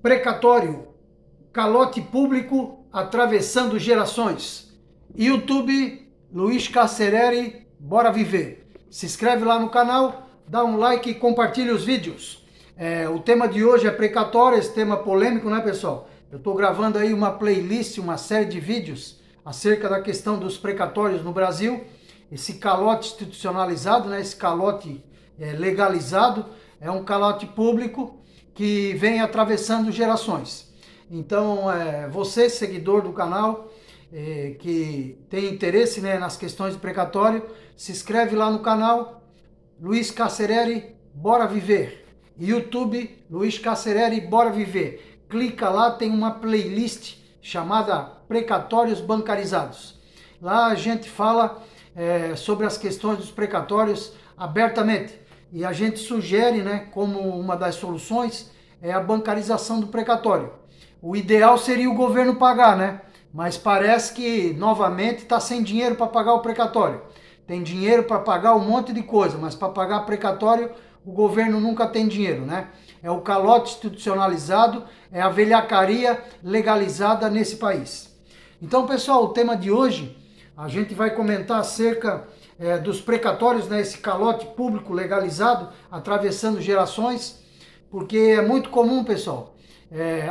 Precatório, calote público atravessando gerações. YouTube, Luiz Carcereri, bora viver. Se inscreve lá no canal, dá um like e compartilha os vídeos. O tema de hoje é precatório, esse tema polêmico, né, pessoal? Eu estou gravando aí uma playlist, uma série de vídeos acerca da questão dos precatórios no Brasil. Esse calote institucionalizado, né, esse calote legalizado, é um calote público que vem atravessando gerações. Então, você, seguidor do canal, que tem interesse, né, nas questões de precatório, se inscreve lá no canal, Luiz Carcereri, bora viver. YouTube, Luiz Carcereri, bora viver. Clica lá, tem uma playlist chamada Precatórios Bancarizados. Lá a gente fala sobre as questões dos precatórios abertamente. E a gente sugere, né, como uma das soluções, a bancarização do precatório. O ideal seria o governo pagar, né? Mas parece que, novamente, está sem dinheiro para pagar o precatório. Tem dinheiro para pagar um monte de coisa, mas para pagar precatório, o governo nunca tem dinheiro, né? É o calote institucionalizado, é a velhacaria legalizada nesse país. Então, pessoal, o tema de hoje, a gente vai comentar acerca dos precatórios, né, esse calote público legalizado, atravessando gerações, porque é muito comum, pessoal,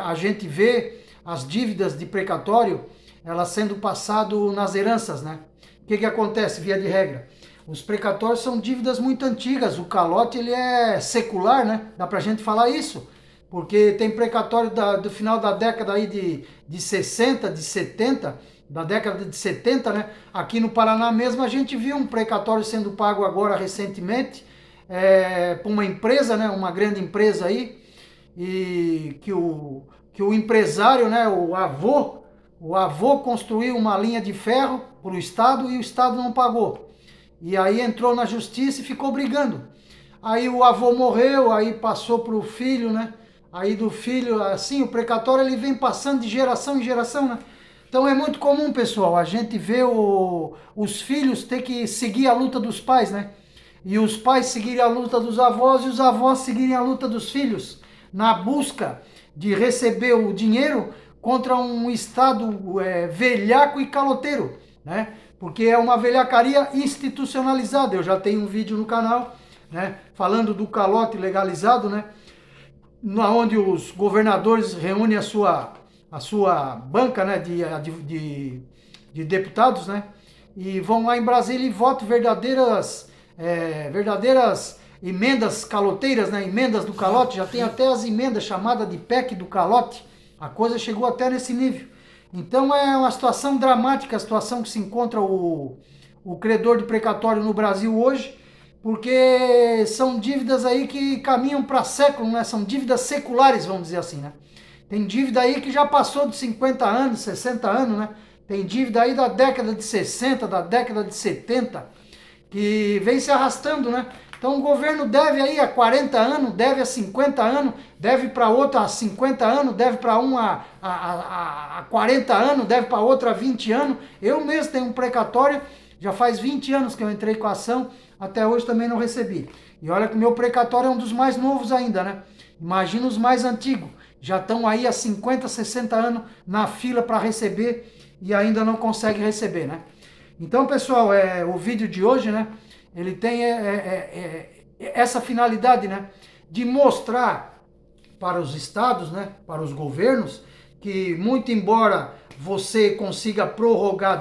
a gente vê as dívidas de precatório, elas sendo passado nas heranças, né? O que acontece, via de regra? Os precatórios são dívidas muito antigas, o calote ele é secular, né? Dá pra gente falar isso, porque tem precatório do final da década aí de 60, de 70, da década de 70, né? Aqui no Paraná mesmo a gente viu um precatório sendo pago agora recentemente por uma empresa, né? Uma grande empresa aí, e que o empresário, né? O avô construiu uma linha de ferro para o Estado e o Estado não pagou. E aí entrou na justiça e ficou brigando. Aí o avô morreu, aí passou para o filho, né? Aí do filho, assim, o precatório ele vem passando de geração em geração, né? Então é muito comum, pessoal, a gente vê os filhos ter que seguir a luta dos pais, né? E os pais seguirem a luta dos avós e os avós seguirem a luta dos filhos, na busca de receber o dinheiro contra um Estado velhaco e caloteiro, né? Porque é uma velhacaria institucionalizada. Eu já tenho um vídeo no canal, né, falando do calote legalizado, né? Onde os governadores reúnem a sua banca, né, de deputados, né, e vão lá em Brasília e votam verdadeiras emendas caloteiras, né, emendas do calote. Já tem até as emendas chamadas de PEC do calote. A coisa chegou até nesse nível. Então é uma situação dramática, a situação que se encontra o credor de precatório no Brasil hoje, porque são dívidas aí que caminham para século, né? São dívidas seculares, vamos dizer assim, né? Tem dívida aí que já passou de 50 anos, 60 anos, né? Tem dívida aí da década de 60, da década de 70, que vem se arrastando, né? Então o governo deve aí há 40 anos, deve há 50 anos, deve para outro há 50 anos, deve para um há 40 anos, deve para outro há 20 anos. Eu mesmo tenho um precatório, já faz 20 anos que eu entrei com a ação, até hoje também não recebi. E olha que o meu precatório é um dos mais novos ainda, né? Imagina os mais antigos, já estão aí há 50, 60 anos na fila para receber e ainda não conseguem receber, né? Então, pessoal, o vídeo de hoje, né, ele tem essa finalidade, né, de mostrar para os estados, né, para os governos, que muito embora você consiga prorrogar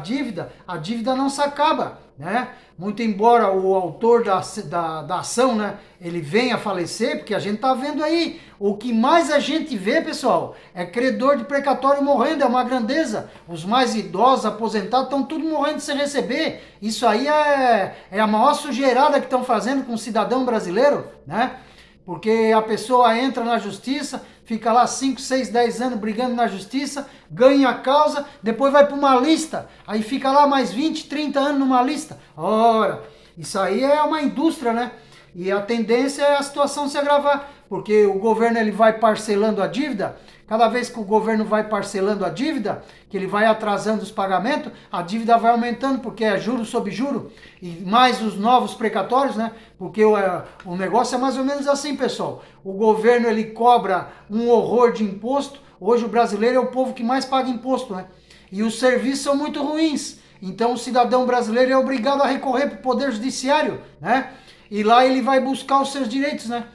a dívida não se acaba, né? Muito embora o autor da ação, né, ele venha a falecer, porque a gente tá vendo aí, o que mais a gente vê, pessoal, é credor de precatório morrendo, é uma grandeza. Os mais idosos, aposentados, estão tudo morrendo sem receber. Isso aí é a maior sujeirada que estão fazendo com o cidadão brasileiro, né? Porque a pessoa entra na justiça, fica lá 5, 6, 10 anos brigando na justiça, ganha a causa, depois vai para uma lista, aí fica lá mais 20, 30 anos numa lista. Ora, isso aí é uma indústria, né? E a tendência é a situação se agravar, Porque o governo ele vai parcelando a dívida. Cada vez que o governo vai parcelando a dívida, que ele vai atrasando os pagamentos, a dívida vai aumentando, porque é juro sobre juro, e mais os novos precatórios, né? Porque o negócio é mais ou menos assim, pessoal. O governo ele cobra um horror de imposto. Hoje o brasileiro é o povo que mais paga imposto, né? E os serviços são muito ruins. Então o cidadão brasileiro é obrigado a recorrer para o Poder Judiciário, né? E lá ele vai buscar os seus direitos, né?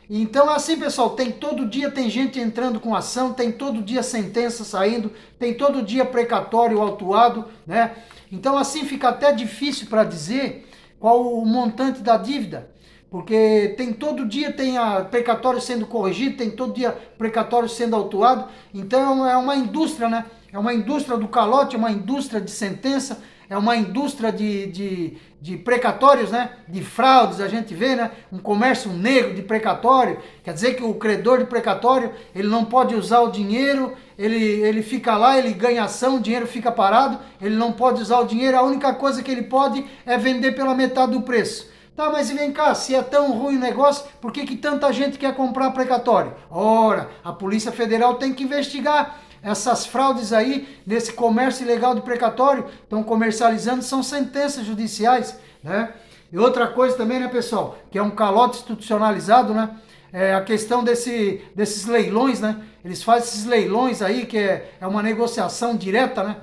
Então assim, pessoal, todo dia tem gente entrando com ação, tem todo dia sentença saindo, tem todo dia precatório autuado, né? Então assim fica até difícil para dizer qual o montante da dívida, porque todo dia tem precatório sendo corrigido, tem todo dia precatório sendo autuado. Então é uma indústria, né? É uma indústria do calote, é uma indústria de sentença, é uma indústria de precatórios, né? De fraudes, a gente vê, né? Um comércio negro de precatório. Quer dizer que o credor de precatório, ele não pode usar o dinheiro, ele fica lá, ele ganha ação, o dinheiro fica parado, ele não pode usar o dinheiro, a única coisa que ele pode é vender pela metade do preço. Tá, mas vem cá, se é tão ruim o negócio, por que tanta gente quer comprar precatório? Ora, a Polícia Federal tem que investigar essas fraudes aí, nesse comércio ilegal de precatório, estão comercializando, são sentenças judiciais, né? E outra coisa também, né, pessoal, que é um calote institucionalizado, né? É a questão desses leilões, né? Eles fazem esses leilões aí, que é uma negociação direta, né?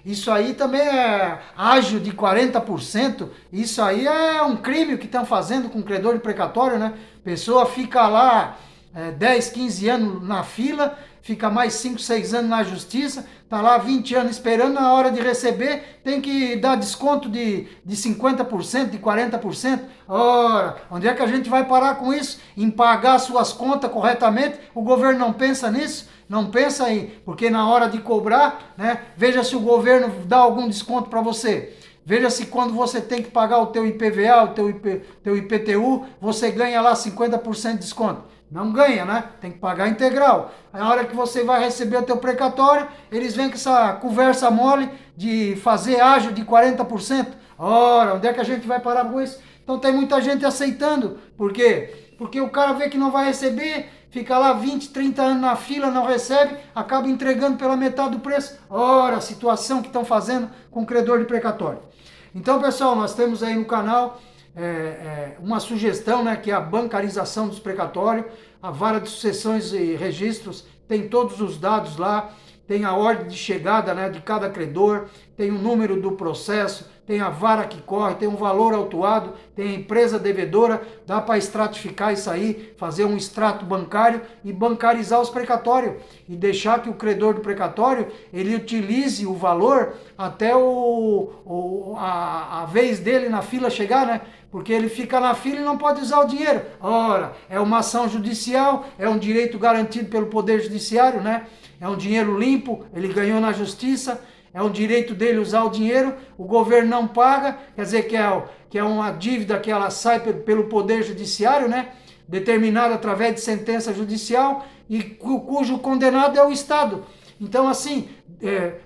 Isso aí também é ágio de 40%, isso aí é um crime que estão fazendo com o credor de precatório, né? Pessoa fica lá 10, 15 anos na fila, fica mais 5, 6 anos na justiça, tá lá 20 anos esperando, na hora de receber tem que dar desconto de 50%, de 40%. Ora, onde é que a gente vai parar com isso? Em pagar suas contas corretamente? O governo não pensa nisso? Não pensa aí, porque na hora de cobrar, né? Veja se o governo dá algum desconto para você. Veja se quando você tem que pagar o teu IPVA, o teu IPTU, você ganha lá 50% de desconto. Não ganha, né? Tem que pagar integral. Aí, na hora que você vai receber o teu precatório, eles vêm com essa conversa mole de fazer ágio de 40%. Ora, onde é que a gente vai parar com isso? Então tem muita gente aceitando. Por quê? Porque o cara vê que não vai receber, fica lá 20, 30 anos na fila, não recebe, acaba entregando pela metade do preço. Ora, a situação que estão fazendo com o credor de precatório. Então, pessoal, nós temos aí no canal uma sugestão, né, que é a bancarização dos precatórios. A vara de sucessões e registros tem todos os dados lá, tem a ordem de chegada, né, de cada credor, tem o número do processo, tem a vara que corre, tem um valor autuado, tem a empresa devedora, dá para estratificar isso aí, fazer um extrato bancário e bancarizar os precatórios e deixar que o credor do precatório ele utilize o valor até a vez dele na fila chegar, né? Porque ele fica na fila e não pode usar o dinheiro. Ora, é uma ação judicial, é um direito garantido pelo Poder Judiciário, né? É um dinheiro limpo, ele ganhou na justiça, é um direito dele usar o dinheiro, o governo não paga, quer dizer que é uma dívida que ela sai pelo Poder Judiciário, né? Determinada através de sentença judicial e cujo condenado é o Estado. Então, assim,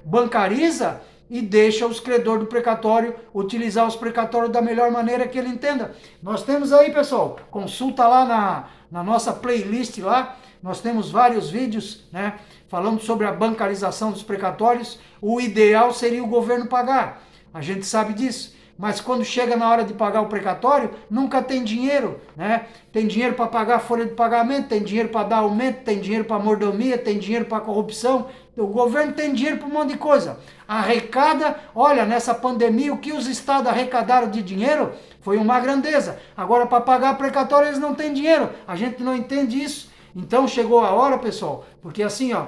bancariza e deixa os credores do precatório utilizar os precatórios da melhor maneira que ele entenda. Nós temos aí, pessoal, consulta lá na nossa playlist lá, nós temos vários vídeos, né, falando sobre a bancarização dos precatórios. O ideal seria o governo pagar, a gente sabe disso. Mas quando chega na hora de pagar o precatório, nunca tem dinheiro, né? Tem dinheiro para pagar a folha de pagamento, tem dinheiro para dar aumento, tem dinheiro para mordomia, tem dinheiro para corrupção. O governo tem dinheiro para um monte de coisa. Arrecada, olha, nessa pandemia, o que os estados arrecadaram de dinheiro foi uma grandeza. Agora, para pagar precatório, eles não têm dinheiro. A gente não entende isso. Então, chegou a hora, pessoal, porque assim, ó,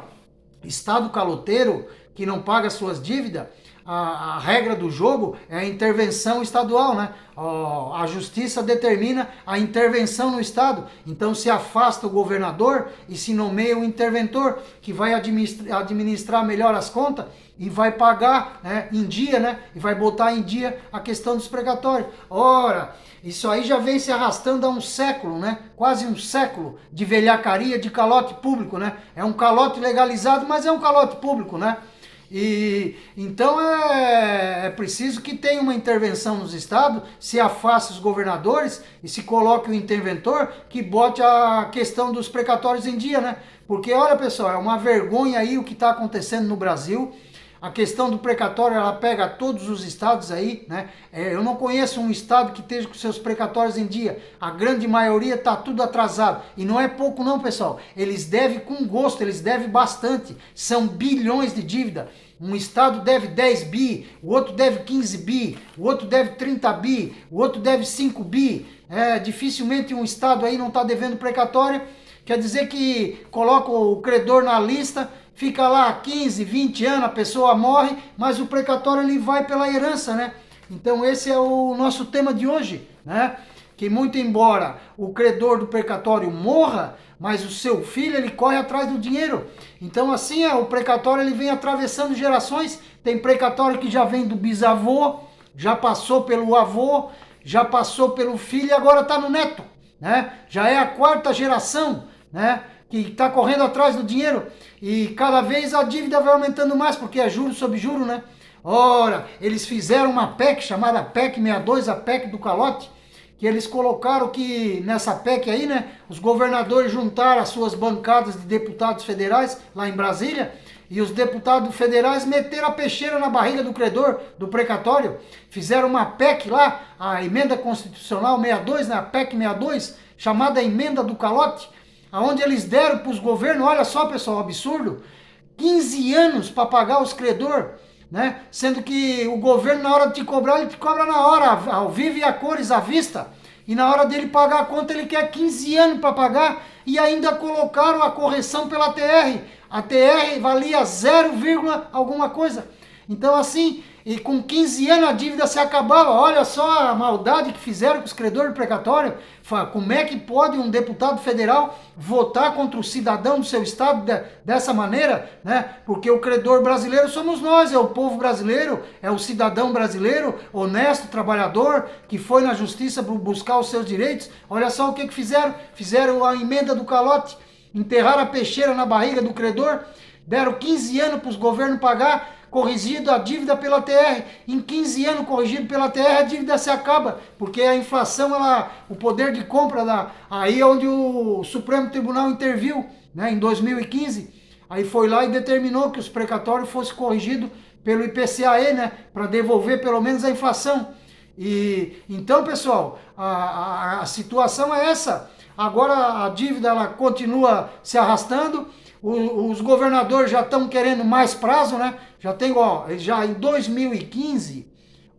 estado caloteiro que não paga suas dívidas, a regra do jogo é a intervenção estadual, né? A justiça determina a intervenção no estado, então se afasta o governador e se nomeia o interventor, que vai administrar melhor as contas e vai pagar, né, em dia, né? E vai botar em dia a questão dos precatórios. Ora, isso aí já vem se arrastando há um século, né? Quase um século de velhacaria, de calote público, né? É um calote legalizado, mas é um calote público, né? E então é preciso que tenha uma intervenção nos estados, se afaste os governadores e se coloque o interventor que bote a questão dos precatórios em dia, né? Porque olha, pessoal, é uma vergonha aí o que está acontecendo no Brasil. A questão do precatório, ela pega todos os estados aí, né? Eu não conheço um estado que esteja com seus precatórios em dia. A grande maioria está tudo atrasado. E não é pouco não, pessoal. Eles devem com gosto, eles devem bastante. São bilhões de dívida. Um estado deve 10 bi, o outro deve 15 bi, o outro deve 30 bi, o outro deve 5 bi. Dificilmente um estado aí não está devendo precatório. Quer dizer que coloca o credor na lista, fica lá 15, 20 anos, a pessoa morre, mas o precatório ele vai pela herança, né? Então esse é o nosso tema de hoje, né? Que muito embora o credor do precatório morra, mas o seu filho ele corre atrás do dinheiro. Então assim o precatório ele vem atravessando gerações. Tem precatório que já vem do bisavô, já passou pelo avô, já passou pelo filho e agora está no neto, né? Já é a quarta geração, né? Que está correndo atrás do dinheiro e cada vez a dívida vai aumentando mais, porque é juro sobre juro, né? Ora, eles fizeram uma PEC chamada PEC 62, a PEC do calote, que eles colocaram que nessa PEC aí, né, os governadores juntaram as suas bancadas de deputados federais lá em Brasília e os deputados federais meteram a peixeira na barriga do credor, do precatório, fizeram uma PEC lá, a emenda constitucional 62, né, a PEC 62, chamada emenda do calote, onde eles deram para os governos, olha só pessoal, absurdo, 15 anos para pagar os credores, né? Sendo que o governo na hora de te cobrar, ele te cobra na hora, ao vivo e a cores, à vista, e na hora dele pagar a conta, ele quer 15 anos para pagar, e ainda colocaram a correção pela TR, a TR valia 0, alguma coisa, então assim, e com 15 anos a dívida se acabava. Olha só a maldade que fizeram com os credores do precatório. Como é que pode um deputado federal votar contra o cidadão do seu estado dessa maneira, né? Porque o credor brasileiro somos nós, é o povo brasileiro, é o cidadão brasileiro, honesto, trabalhador, que foi na justiça buscar os seus direitos. Olha só o que fizeram. Fizeram a emenda do calote, enterraram a peixeira na barriga do credor, deram 15 anos para os governos pagar, corrigido a dívida pela TR. Em 15 anos corrigido pela TR, a dívida se acaba, porque a inflação, o poder de compra, aí é onde o Supremo Tribunal interviu, né, em 2015, aí foi lá e determinou que os precatórios fossem corrigidos pelo IPCA, né, para devolver pelo menos a inflação. E então, pessoal, a situação é essa. Agora a dívida ela continua se arrastando. Os governadores já estão querendo mais prazo, né? Já em 2015,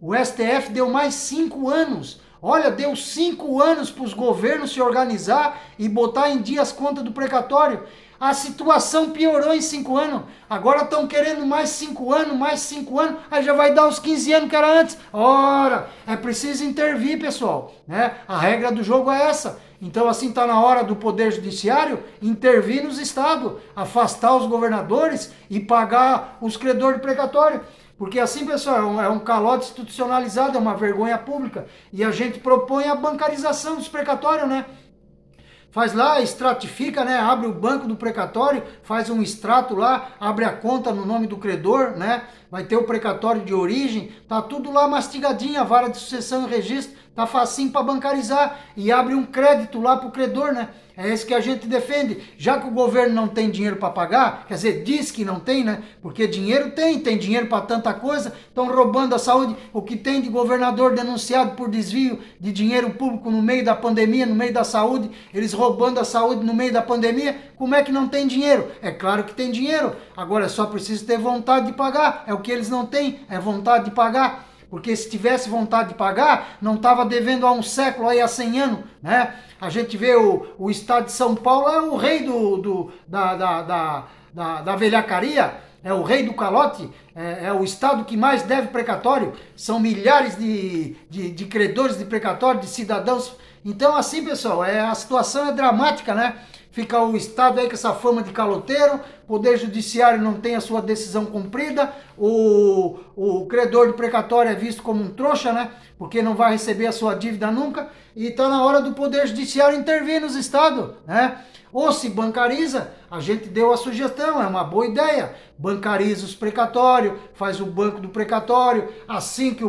o STF deu mais 5 anos. Olha, deu 5 anos para os governos se organizar e botar em dia as contas do precatório. A situação piorou em 5 anos. Agora estão querendo mais 5 anos, aí já vai dar os 15 anos que era antes. Ora, é preciso intervir, pessoal, né? A regra do jogo é essa. Então assim está na hora do Poder Judiciário intervir nos estados, afastar os governadores e pagar os credores de precatório. Porque assim, pessoal, é um calote institucionalizado, é uma vergonha pública. E a gente propõe a bancarização dos precatórios, né? Faz lá, estratifica, né? Abre o banco do precatório, faz um extrato lá, abre a conta no nome do credor, né? Vai ter o precatório de origem, tá tudo lá mastigadinho, a vara de sucessão e registro, tá facinho para bancarizar e abre um crédito lá pro credor, né? É isso que a gente defende. Já que o governo não tem dinheiro para pagar, quer dizer, diz que não tem, né? Porque dinheiro tem dinheiro para tanta coisa, estão roubando a saúde. O que tem de governador denunciado por desvio de dinheiro público no meio da pandemia, no meio da saúde, eles roubando a saúde no meio da pandemia, como é que não tem dinheiro? É claro que tem dinheiro, agora é só preciso ter vontade de pagar. É o que eles não têm, é vontade de pagar. Porque se tivesse vontade de pagar, não estava devendo há um século, aí há 100 anos, né? A gente vê o estado de São Paulo, é o rei da velhacaria, é o rei do calote, é o estado que mais deve precatório, são milhares de credores de precatório, de cidadãos. Então assim, pessoal, a situação é dramática, né? fica o Estado aí com essa fama de caloteiro, o Poder Judiciário não tem a sua decisão cumprida, o credor de precatório é visto como um trouxa, né? Porque não vai receber a sua dívida nunca, e está na hora do Poder Judiciário intervir nos estados, né? Ou se bancariza, a gente deu a sugestão, é uma boa ideia, bancariza os precatórios, faz o banco do precatório, assim que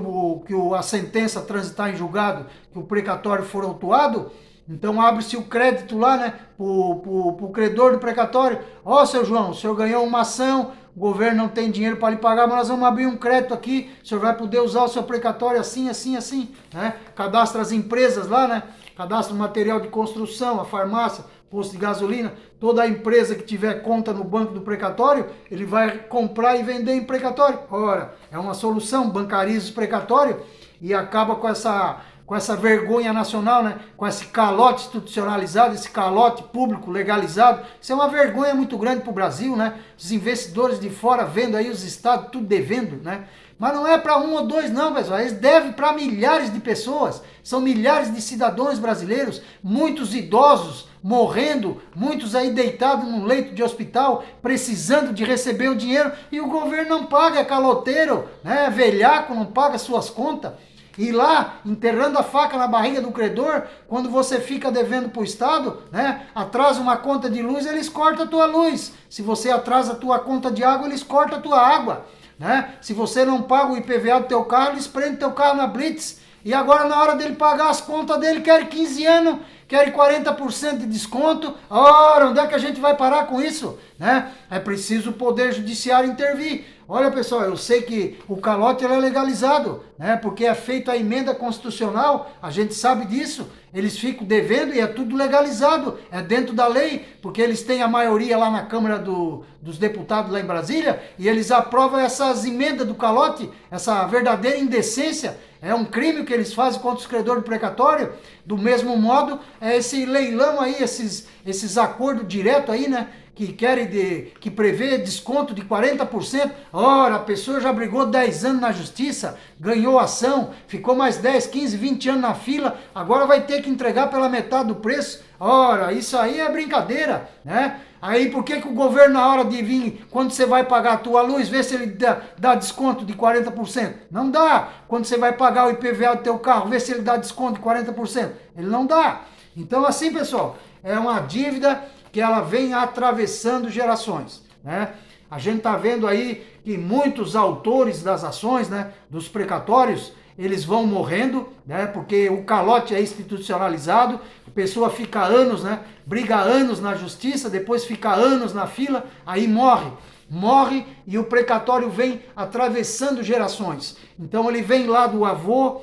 a sentença transitar em julgado, que o precatório for autuado, então abre-se o crédito lá, né, pro credor do precatório. Ó, seu João, o senhor ganhou uma ação, o governo não tem dinheiro para lhe pagar, mas nós vamos abrir um crédito aqui, o senhor vai poder usar o seu precatório assim, assim, assim, né? Cadastra as empresas lá, né? Cadastra o material de construção, a farmácia, posto de gasolina, toda a empresa que tiver conta no banco do precatório, ele vai comprar e vender em precatório. Ora, é uma solução, bancariza o precatório e acaba com essa vergonha nacional, né? Com esse calote institucionalizado, esse calote público legalizado. Isso é uma vergonha muito grande para o Brasil, né? Os investidores de fora vendo aí os estados tudo devendo, né? Mas não é para um ou dois não, pessoal, eles devem para milhares de pessoas, são milhares de cidadãos brasileiros, muitos idosos morrendo, muitos aí deitados num leito de hospital, precisando de receber o dinheiro, e o governo não paga, é caloteiro, né? Velhaco, não paga suas contas. E lá, enterrando a faca na barriga do credor, quando você fica devendo para o Estado, né, atrasa uma conta de luz, eles cortam a tua luz. Se você atrasa a tua conta de água, eles cortam a tua água. Né? Se você não paga o IPVA do teu carro, eles prendem teu carro na Blitz. E agora, na hora dele pagar as contas dele, quer 15 anos, quer 40% de desconto. Ora, onde é que a gente vai parar com isso? Né? É preciso o Poder Judiciário intervir. Olha, pessoal, eu sei que o calote é legalizado, né? Porque é feita a emenda constitucional, a gente sabe disso. Eles ficam devendo e é tudo legalizado, é dentro da lei, porque eles têm a maioria lá na Câmara dos Deputados lá em Brasília e eles aprovam essas emendas do calote, essa verdadeira indecência. É um crime que eles fazem contra os credores do precatório. Do mesmo modo, é esse leilão aí, esses acordos diretos aí, né? Que prevê desconto de 40%. Ora, a pessoa já brigou 10 anos na justiça, ganhou ação, ficou mais 10, 15, 20 anos na fila, agora vai ter que entregar pela metade do preço. Ora, isso aí é brincadeira, né? Aí por que o governo, na hora de vir, quando você vai pagar a tua luz, vê se ele dá desconto de 40%? Não dá. Quando você vai pagar o IPVA do teu carro, vê se ele dá desconto de 40%? Ele não dá. Então assim, pessoal, é uma dívida que ela vem atravessando gerações, né? A gente está vendo aí que muitos autores das ações, né, dos precatórios, eles vão morrendo, né, porque o calote é institucionalizado, a pessoa fica anos, né, briga anos na justiça, depois fica anos na fila, aí morre e o precatório vem atravessando gerações. Então ele vem lá do avô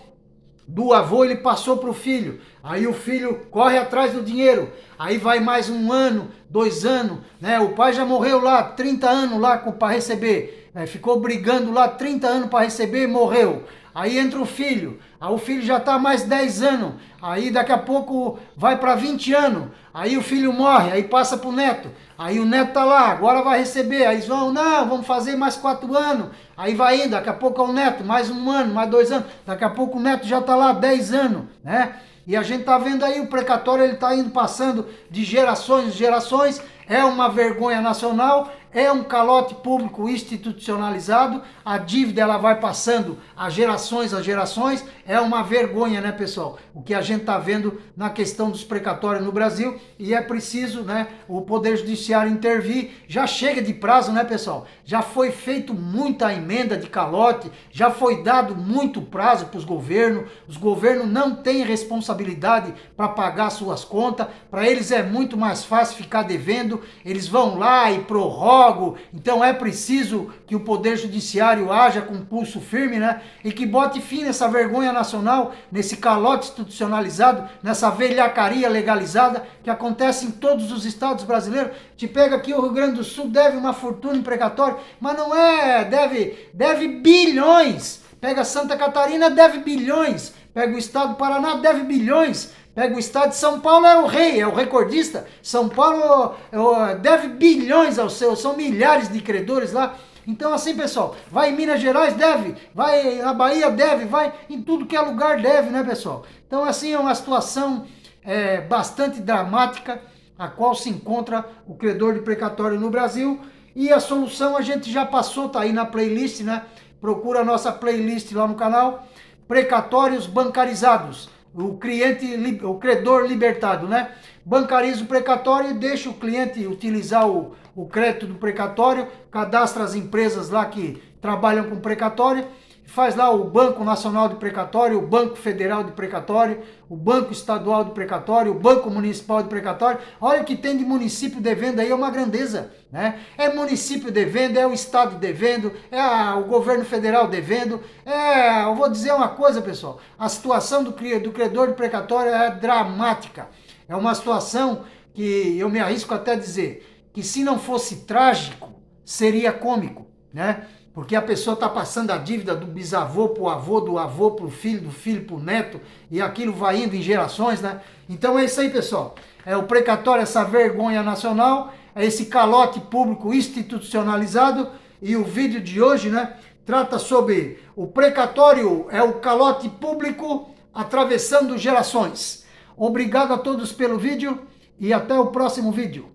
ele passou para o filho, aí o filho corre atrás do dinheiro, aí vai mais 1 ano, 2 anos, né? O pai já morreu lá, 30 anos lá para receber, né? Ficou brigando lá 30 anos para receber, morreu. Aí entra o filho, aí o filho já está mais 10 anos, aí daqui a pouco vai para 20 anos, aí o filho morre, aí passa para o neto, aí o neto está lá, agora vai receber, aí eles vão, não, vamos fazer mais 4 anos, aí vai indo, daqui a pouco é o neto, mais 1 ano, mais 2 anos, daqui a pouco o neto já está lá 10 anos, né? E a gente está vendo aí o precatório, ele está indo passando de gerações em gerações, é uma vergonha nacional, é um calote público institucionalizado, a dívida ela vai passando a gerações, é uma vergonha, né, pessoal? O que a gente está vendo na questão dos precatórios no Brasil, e é preciso, né, o Poder Judiciário intervir. Já chega de prazo, né, pessoal? Já foi feito muita emenda de calote, já foi dado muito prazo para os governos não têm responsabilidade para pagar suas contas, para eles é muito mais fácil ficar devendo, eles vão lá e prorrogam. Então é preciso que o Poder Judiciário haja com pulso firme, né? E que bote fim nessa vergonha nacional, nesse calote institucionalizado, nessa velhacaria legalizada que acontece em todos os estados brasileiros. Te pega aqui o Rio Grande do Sul, deve uma fortuna em precatório, mas não é, deve bilhões. Pega Santa Catarina, deve bilhões. Pega o estado do Paraná, deve bilhões. Pega o estado de São Paulo, é o rei, é o recordista. São Paulo deve bilhões aos seus, são milhares de credores lá. Então assim, pessoal, vai em Minas Gerais, deve, vai na Bahia, deve, vai em tudo que é lugar, deve, né, pessoal? Então assim, é uma situação bastante dramática. a qual se encontra o credor de precatório no Brasil. E a solução a gente já passou, tá aí na playlist, né? Procura a nossa playlist lá no canal, precatórios bancarizados, o credor libertado, né? Bancariza o precatório e deixa o cliente utilizar o crédito do precatório, cadastra as empresas lá que trabalham com precatório, faz lá o Banco Nacional de Precatório, o Banco Federal de Precatório, o Banco Estadual de Precatório, o Banco Municipal de Precatório. Olha o que tem de município devendo aí, é uma grandeza, né? É município devendo, é o Estado devendo, o governo federal devendo. Eu vou dizer uma coisa, pessoal, a situação do credor de precatório é dramática. É uma situação que eu me arrisco até a dizer que se não fosse trágico, seria cômico, né? Porque a pessoa está passando a dívida do bisavô para o avô, do avô para o filho, do filho para o neto, e aquilo vai indo em gerações, né? Então é isso aí, pessoal. É o precatório, essa vergonha nacional, é esse calote público institucionalizado, e o vídeo de hoje, né, trata sobre o precatório, é o calote público atravessando gerações. Obrigado a todos pelo vídeo e até o próximo vídeo.